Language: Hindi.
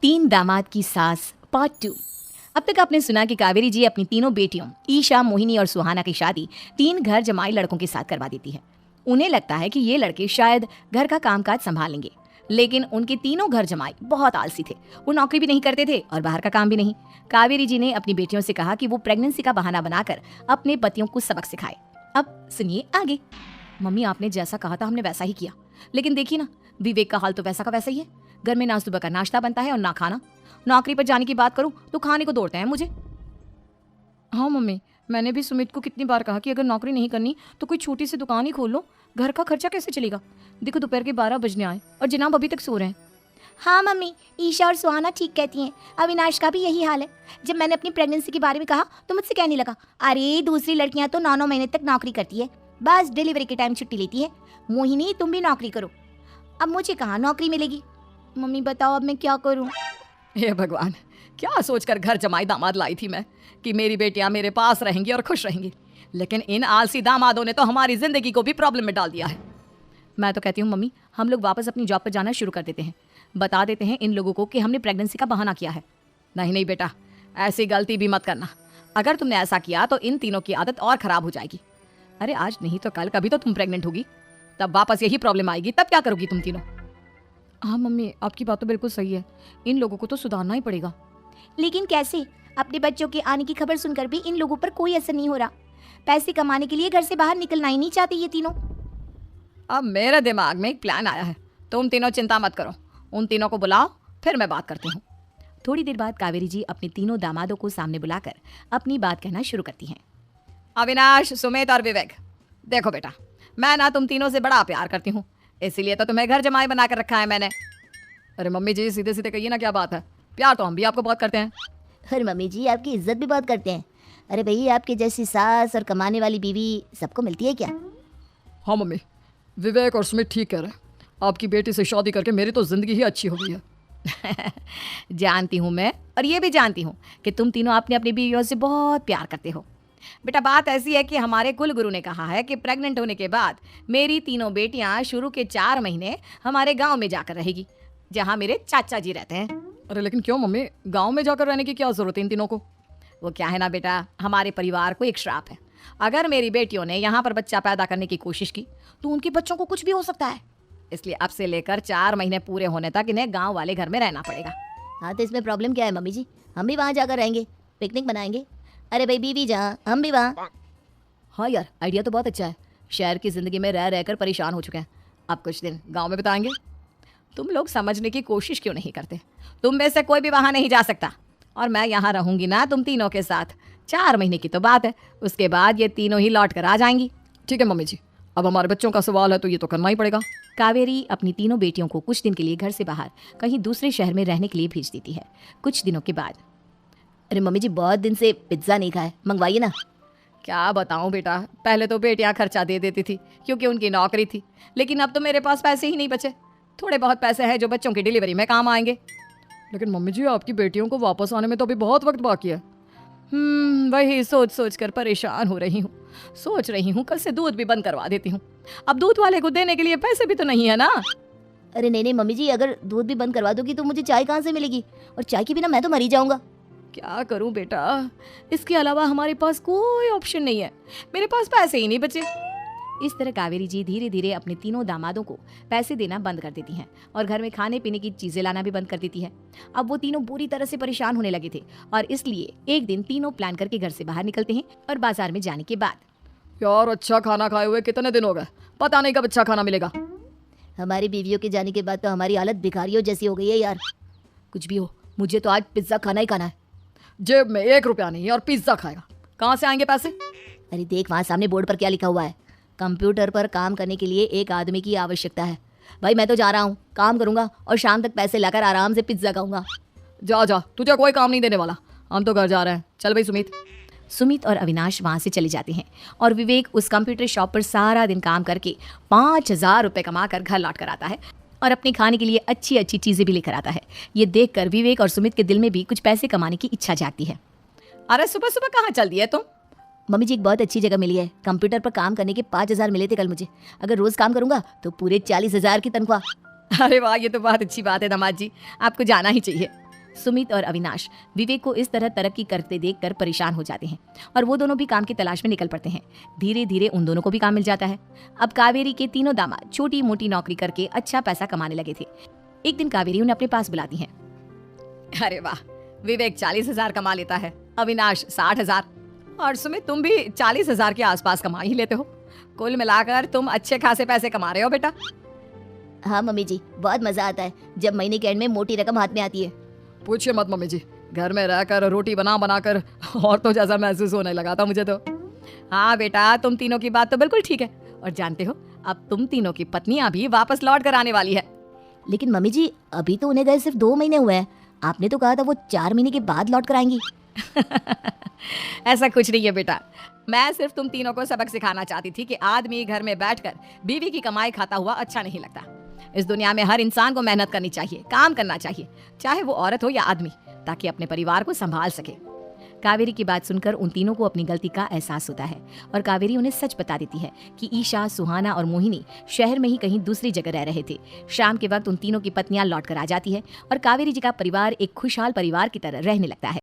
तीन दामाद की सास पार्ट 2। अब तक आपने सुना कि कावेरी जी अपनी तीनों बेटियों ईशा, मोहिनी और सुहाना की शादी तीन घर जमाई लड़कों के साथ करवा देती है। उन्हें लगता है कि ये लड़के शायद घर का कामकाज संभालेंगे, लेकिन उनके तीनों घर जमाई बहुत आलसी थे। वो नौकरी भी नहीं करते थे और बाहर का काम भी नहीं। कावेरी जी ने अपनी बेटियों से कहा कि वो प्रेगनेंसी का बहाना बनाकर अपने पतियों को सबक सिखाए। अब सुनिए आगे। मम्मी, आपने जैसा कहा था हमने वैसा ही किया, लेकिन देखिए ना, विवेक का हाल तो वैसा का वैसा ही है। घर में ना सुबह का नाश्ता बनता है और ना खाना। नौकरी पर जाने की बात करूं तो खाने को दौड़ते हैं मुझे। हाँ मम्मी, मैंने भी सुमित को कितनी बार कहा कि अगर नौकरी नहीं करनी तो कोई छोटी सी दुकान ही खोल लो, घर का खर्चा कैसे चलेगा। देखो दोपहर के 12 बजने आए और जनाब अभी तक सो रहे हैं। हाँ मम्मी, ईशा और सुहाना ठीक कहती हैं। अविनाश का भी यही हाल है। जब मैंने अपनी प्रेगनेंसी के बारे में कहा तो मुझसे कहने लगा, अरे दूसरी लड़कियां तो 9-9 महीने तक नौकरी करती है, बस डिलीवरी के टाइम छुट्टी लेती है। मोहिनी, तुम भी नौकरी करो। अब मुझे कहाँ नौकरी मिलेगी। मम्मी बताओ अब मैं क्या करूँ। हे भगवान, क्या सोचकर घर जमाई दामाद लाई थी मैं कि मेरी बेटियां मेरे पास रहेंगी और खुश रहेंगी, लेकिन इन आलसी दामादों ने तो हमारी जिंदगी को भी प्रॉब्लम में डाल दिया है। मैं तो कहती हूँ मम्मी, हम लोग वापस अपनी जॉब पर जाना शुरू कर देते हैं। बता देते हैं इन लोगों को कि हमने प्रेगनेंसी का बहाना किया है। नहीं नहीं बेटा, ऐसी गलती भी मत करना। अगर तुमने ऐसा किया तो इन तीनों की आदत और खराब हो जाएगी। अरे आज नहीं तो कल कभी तो तुम प्रेग्नेंट होगी, तब वापस यही प्रॉब्लम आएगी। तब क्या करोगी तुम तीनों। हाँ मम्मी, आपकी बात तो बिल्कुल सही है। इन लोगों को तो सुधारना ही पड़ेगा। लेकिन कैसे? अपने बच्चों के आने की खबर सुनकर भी इन लोगों पर कोई असर नहीं हो रहा। पैसे कमाने के लिए घर से बाहर निकलना ही नहीं चाहते ये तीनों। अब मेरे दिमाग में एक प्लान आया है। तुम तीनों चिंता मत करो, उन तीनों को बुलाओ, फिर मैं बात करती हूँ। थोड़ी देर बाद कावेरी जी अपने तीनों दामादों को सामने बुलाकर अपनी बात कहना शुरू करती हैं। अविनाश, सुमित और विवेक, देखो बेटा, मैं ना तुम तीनों से बड़ा प्यार करती हूँ, इसीलिए तो तुम्हें घर जमाई बना कर रखा है मैंने। अरे मम्मी जी, सीधे सीधे कहिए ना, क्या बात है। प्यार तो हम भी आपको बहुत करते हैं। अरे मम्मी जी, आपकी इज्जत भी बहुत करते हैं। अरे भैया, आपके जैसी सास और कमाने वाली बीवी सबको मिलती है क्या? हाँ मम्मी, विवेक और सुमित ठीक कह रहे हैं। आपकी बेटी से शादी करके मेरी तो जिंदगी ही अच्छी हो गई है। जानती हूँ मैं, और ये भी जानती हूँ कि तुम तीनों अपनी अपनी बीवियों से बहुत प्यार करते हो। बेटा, बात ऐसी है कि हमारे कुल गुरु ने कहा है कि प्रेग्नेंट होने के बाद मेरी तीनों बेटियां शुरू के 4 महीने हमारे गांव में जाकर रहेगी, जहां मेरे चाचा जी रहते हैं। अरे लेकिन क्यों मम्मी, गांव में जाकर रहने की क्या जरूरत है इन तीनों को? वो क्या है ना बेटा, हमारे परिवार को एक श्राप है। अगर मेरी बेटियों ने यहाँ पर बच्चा पैदा करने की कोशिश की तो उनके बच्चों को कुछ भी हो सकता है। इसलिए अब से लेकर 4 महीने पूरे होने तक इन्हें गाँव वाले घर में रहना पड़ेगा। हाँ तो इसमें प्रॉब्लम क्या है मम्मी जी? हम भी वहाँ जाकर रहेंगे, पिकनिक बनाएंगे। अरे भाई, बीवी जहाँ हम भी वहाँ। हाँ यार, आइडिया तो बहुत अच्छा है। शहर की ज़िंदगी में रह रहकर परेशान हो चुके हैं, अब कुछ दिन गांव में बिताएंगे। तुम लोग समझने की कोशिश क्यों नहीं करते? तुम में से कोई भी वहाँ नहीं जा सकता, और मैं यहाँ रहूंगी ना तुम तीनों के साथ। 4 महीने की तो बात है, उसके बाद ये तीनों ही लौट कर आ जाएंगी। ठीक है मम्मी जी, अब हमारे बच्चों का सवाल है तो ये तो करना ही पड़ेगा। कावेरी अपनी तीनों बेटियों को कुछ दिन के लिए घर से बाहर कहीं दूसरे शहर में रहने के लिए भेज देती है। कुछ दिनों के बाद, अरे मम्मी जी, बहुत दिन से पिज्ज़ा नहीं खाया, मंगवाइए ना। क्या बताऊं बेटा, पहले तो बेटियां खर्चा दे देती थी क्योंकि उनकी नौकरी थी, लेकिन अब तो मेरे पास पैसे ही नहीं बचे। थोड़े बहुत पैसे हैं जो बच्चों की डिलीवरी में काम आएंगे। लेकिन मम्मी जी, आपकी बेटियों को वापस आने में तो अभी बहुत वक्त बाकी है। वही सोच सोच कर परेशान हो रही हूँ। सोच रही हूँ कल से दूध भी बंद करवा देती हूँ। अब दूध वाले को देने के लिए पैसे भी तो नहीं है ना। अरे नहीं नहीं मम्मी जी, अगर दूध भी बंद करवा दोगी तो मुझे चाय कहाँ से मिलेगी? और चाय के बिना मैं तो मर ही जाऊंगा। क्या करूं बेटा, इसके अलावा हमारे पास कोई ऑप्शन नहीं है। मेरे पास पैसे ही नहीं बचे। इस तरह कावेरी जी धीरे धीरे अपने तीनों दामादों को पैसे देना बंद कर देती हैं और घर में खाने पीने की चीजें लाना भी बंद कर देती है। अब वो तीनों बुरी तरह से परेशान होने लगे थे, और इसलिए एक दिन तीनों प्लान करके घर से बाहर निकलते हैं। और बाजार में जाने के बाद, यार अच्छा खाना खाए हुए कितने दिन हो गए, पता नहीं कब अच्छा खाना मिलेगा। हमारी बीवियों के जाने के बाद तो हमारी हालत भिखारियों जैसी हो गई है यार। कुछ भी हो, मुझे तो आज पिज्जा खाना ही खाना है। जेब में 1 रुपया नहीं है और पिज्जा खाएगा, कहाँ से आएंगे पैसे? अरे देख, वहाँ सामने बोर्ड पर क्या लिखा हुआ है, कंप्यूटर पर काम करने के लिए एक आदमी की आवश्यकता है। भाई मैं तो जा रहा हूँ, काम करूंगा और शाम तक पैसे लाकर आराम से पिज्जा खाऊंगा। जा जा, तुझे कोई काम नहीं देने वाला, हम तो घर जा रहे हैं। चल भाई सुमित। सुमित और अविनाश वहाँ से चले जाते हैं, और विवेक उस कंप्यूटर शॉप पर सारा दिन काम करके 5,000 रुपये कमा कर घर लौट कर आता है, और अपने खाने के लिए अच्छी अच्छी चीज़ें भी लेकर आता है। ये देखकर विवेक और सुमित के दिल में भी कुछ पैसे कमाने की इच्छा जागती है। अरे सुबह सुबह कहाँ चल दी है तुम? मम्मी जी, एक बहुत अच्छी जगह मिली है। कंप्यूटर पर काम करने के 5,000 मिले थे कल मुझे। अगर रोज काम करूंगा तो पूरे 40,000 की तनख्वाह। अरे वाह, ये तो बहुत अच्छी बात है दामाद जी, आपको जाना ही चाहिए। सुमित और अविनाश विवेक को इस तरह तरक्की करते देखकर परेशान हो जाते हैं और वो दोनों भी काम की तलाश में निकल पड़ते हैं। धीरे धीरे उन दोनों को भी काम मिल जाता है। अब कावेरी के तीनों दामाद छोटी मोटी नौकरी करके अच्छा पैसा कमाने लगे थे। एक दिन कावेरी उन्हें अपने पास बुलाती है। अरे वाह, विवेक 40,000 कमा लेता है, अविनाश 60,000 और सुमित तुम भी 40,000 के आसपास कमा ही लेते हो। कुल मिलाकर तुम अच्छे खासे पैसे कमा रहे हो बेटा। हाँ मम्मी जी, बहुत मजा आता है जब महीने के एंड में मोटी रकम हाथ में आती है। पूछिए मत मम्मी जी, घर में रहकर रोटी बना बना कर और तो जैसा महसूस होने लगा था मुझे तो। हाँ बेटा, तुम तीनों की बात तो बिल्कुल ठीक है। और जानते हो, अब तुम तीनों की पत्नियां भी वापस लौट कर आने वाली है। लेकिन मम्मी जी, अभी तो उन्हें गए सिर्फ 2 महीने हुए हैं। आपने तो कहा था वो 4 महीने के बाद लौट कर आएंगी। ऐसा कुछ नहीं है बेटा, मैं सिर्फ तुम तीनों को सबक सिखाना चाहती थी कि आदमी घर में बैठकर बीवी की कमाई खाता हुआ अच्छा नहीं लगता। इस दुनिया में हर इंसान को मेहनत करनी चाहिए, काम करना चाहिए, चाहे वो औरत हो या आदमी, ताकि अपने परिवार को संभाल सके। कावेरी की बात सुनकर उन तीनों को अपनी गलती का एहसास होता है और कावेरी उन्हें सच बता देती है कि ईशा, सुहाना और मोहिनी शहर में ही कहीं दूसरी जगह रह रहे थे। शाम के वक्त उन तीनों की पत्नियां लौट कर आ जाती है और कावेरी जी का परिवार एक खुशहाल परिवार की तरह रहने लगता है।